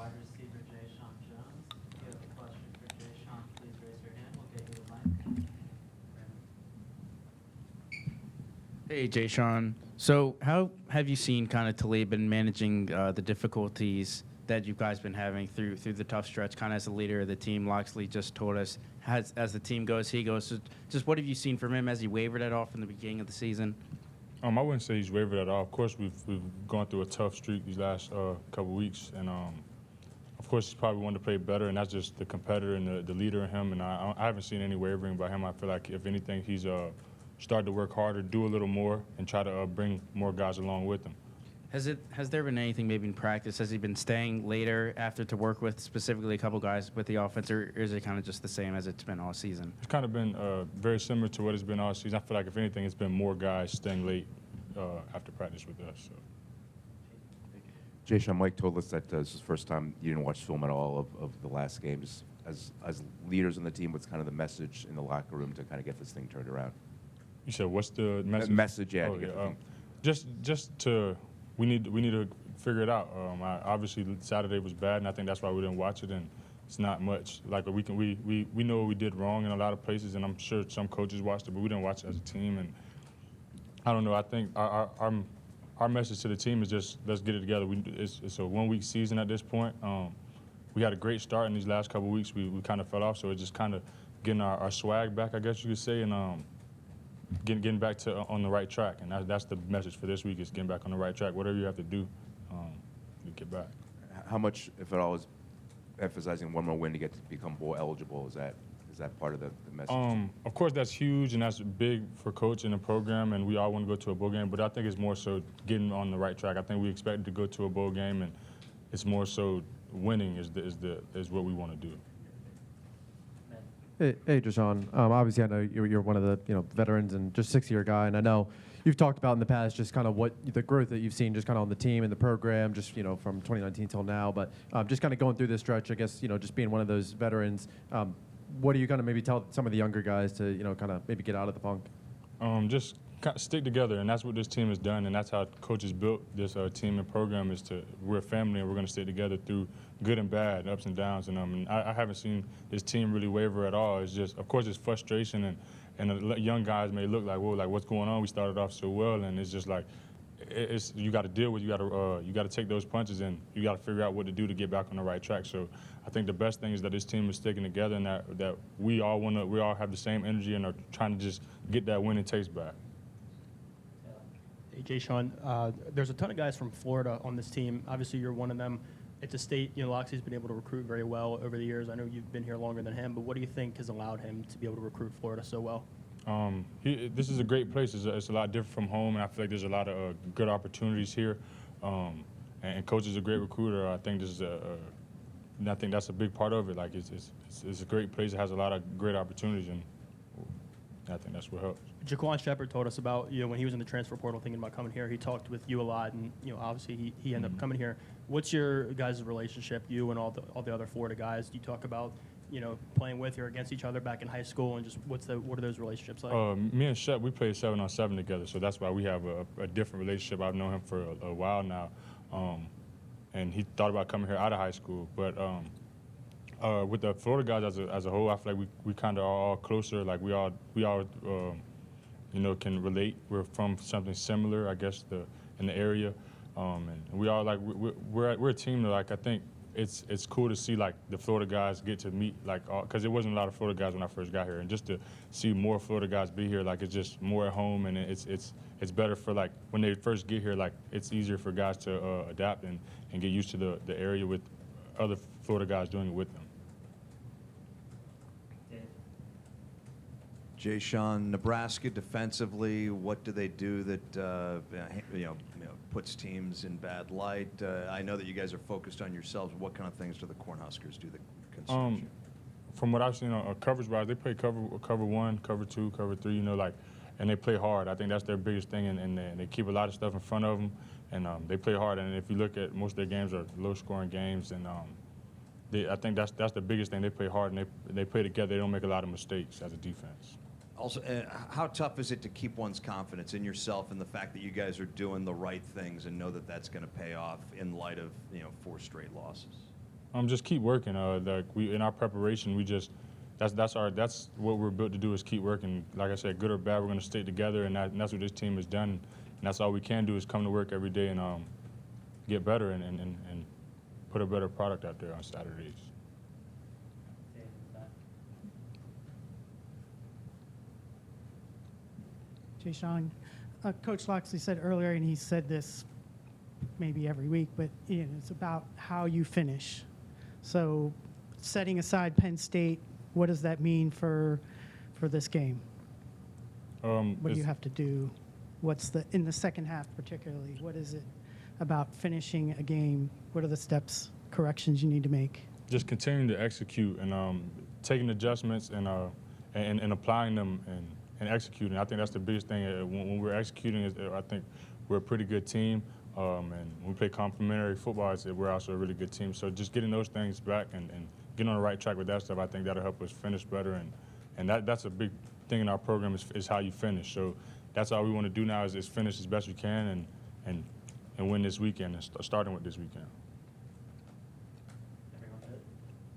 wide receiver Jeshaun Jones. If you have a question for Jeshaun, please raise your hand. We'll get you a mic. Hey, Jeshaun. So how have you seen kind of Talib been managing the difficulties that you guys been having through the tough stretch, kind of as the leader of the team? Loxley just told us, as the team goes, he goes. So just what have you seen from him? Has he wavered at all from the beginning of the season? I wouldn't say he's wavered at all. Of course, we've gone through a tough streak these last couple weeks, and of course he's probably wanted to play better, and that's just the competitor and the leader in him. And I haven't seen any wavering by him. I feel like if anything, he's started to work harder, do a little more, and try to bring more guys along with him. Has there been anything maybe in practice? Has he been staying later after to work with specifically a couple guys with the offense, or is it kind of just the same as it's been all season? It's kind of been very similar to what it's been all season. I feel like if anything, it's been more guys staying late after practice with us. So. Jeshaun, Mike told us that this is the first time you didn't watch film at all of the last game. Just as leaders on the team, what's kind of the message in the locker room to kind of get this thing turned around? You said what's the message? Message, yeah. Oh, to get yeah. the thing. Just to we need to figure it out. Obviously Saturday was bad, and I think that's why we didn't watch it. And it's not much. Like we know what we did wrong in a lot of places, and I'm sure some coaches watched it, but we didn't watch it as a team. And I don't know. I think our message to the team is just let's get it together. It's a 1 week season at this point. We had a great start in these last couple of weeks. We kind of fell off, so it's just kind of getting our swag back, I guess you could say, and getting back to on the right track. And that's the message for this week is getting back on the right track. Whatever you have to do to get back. How much, if at all, is emphasizing one more win to become bowl eligible? Is that part of the message? Of course, that's huge, and that's big for coach and the program, and we all want to go to a bowl game. But I think it's more so getting on the right track. I think we expected to go to a bowl game, and it's more so winning is what we want to do. Hey, Jeshaun. Obviously, I know you're one of the veterans and just 6-year guy, and I know you've talked about in the past just kind of what the growth that you've seen just kind of on the team and the program, just from 2019 till now. But just kind of going through this stretch, I guess just being one of those veterans, what are you going to maybe tell some of the younger guys to kind of maybe get out of the funk? Just stick together, and that's what this team has done, and that's how coaches built this team and program we're a family, and we're going to stick together through good and bad, ups and downs. And I haven't seen this team really waver at all. It's just, of course, it's frustration, and the young guys may look like, whoa, like what's going on? We started off so well, and it's just like, you got to deal with, you got to take those punches, and you got to figure out what to do to get back on the right track. So I think the best thing is that this team is sticking together, and that we all have the same energy and are trying to just get that winning taste back. Hey, Jeshaun, there's a ton of guys from Florida on this team. Obviously, you're one of them. It's a state, Loxley's been able to recruit very well over the years. I know you've been here longer than him, but what do you think has allowed him to be able to recruit Florida so well? This is a great place. It's a lot different from home, and I feel like there's a lot of good opportunities here. And Coach is a great recruiter. I think I think that's a big part of it. Like it's a great place. It has a lot of great opportunities, and I think that's what helps. Jaquan Shepard told us about, when he was in the transfer portal thinking about coming here, he talked with you a lot, and, obviously he ended up coming here. What's your guys' relationship, you and all the other Florida guys? Do you talk about, playing with or against each other back in high school, and just what are those relationships like? Me and Shep, we played 7-on-7 together, so that's why we have a different relationship. I've known him for a while now, and he thought about coming here out of high school. But with the Florida guys as a whole, I feel like we kind of are all closer. Like we all can relate. We're from something similar, I guess, in the area, and we all like we're a team that, like, I think it's cool to see like the Florida guys get to meet, like, because there wasn't a lot of Florida guys when I first got here, and just to see more Florida guys be here, like, it's just more at home, and it's better for, like, when they first get here, like, it's easier for guys to adapt and get used to the area with other Florida guys doing it with them. Jeshaun, Nebraska defensively, what do they do that puts teams in bad light? I know that you guys are focused on yourselves. What kind of things do the Cornhuskers do that concerns you? From what I've seen, coverage-wise, they play cover 1, cover 2, cover 3. And they play hard. I think that's their biggest thing, and they keep a lot of stuff in front of them, and they play hard. And if you look at most of their games are low-scoring games, and I think that's the biggest thing. They play hard, and they play together. They don't make a lot of mistakes as a defense. Also, how tough is it to keep one's confidence in yourself and the fact that you guys are doing the right things and know that that's going to pay off in light of 4 straight losses? Just keep working. Like we in our preparation, we just that's what we're built to do is keep working. Like I said, good or bad, we're going to stay together, and that's what this team has done. And that's all we can do is come to work every day and get better and put a better product out there on Saturdays. David, back. Jeshaun, Coach Loxley said earlier, and he said this maybe every week, but it's about how you finish. So setting aside Penn State, what does that mean for this game? What do you have to do? What's in the second half particularly? What is it about finishing a game? What are the steps, corrections you need to make? Just continuing to execute and taking adjustments and applying them and executing. I think that's the biggest thing. When we're executing, I think we're a pretty good team. And when we play complementary football, we're also a really good team. So just getting those things back and getting on the right track with that stuff, I think that'll help us finish better. And that's a big thing in our program is how you finish. So that's all we want to do now is finish as best we can and win this weekend, starting with this weekend.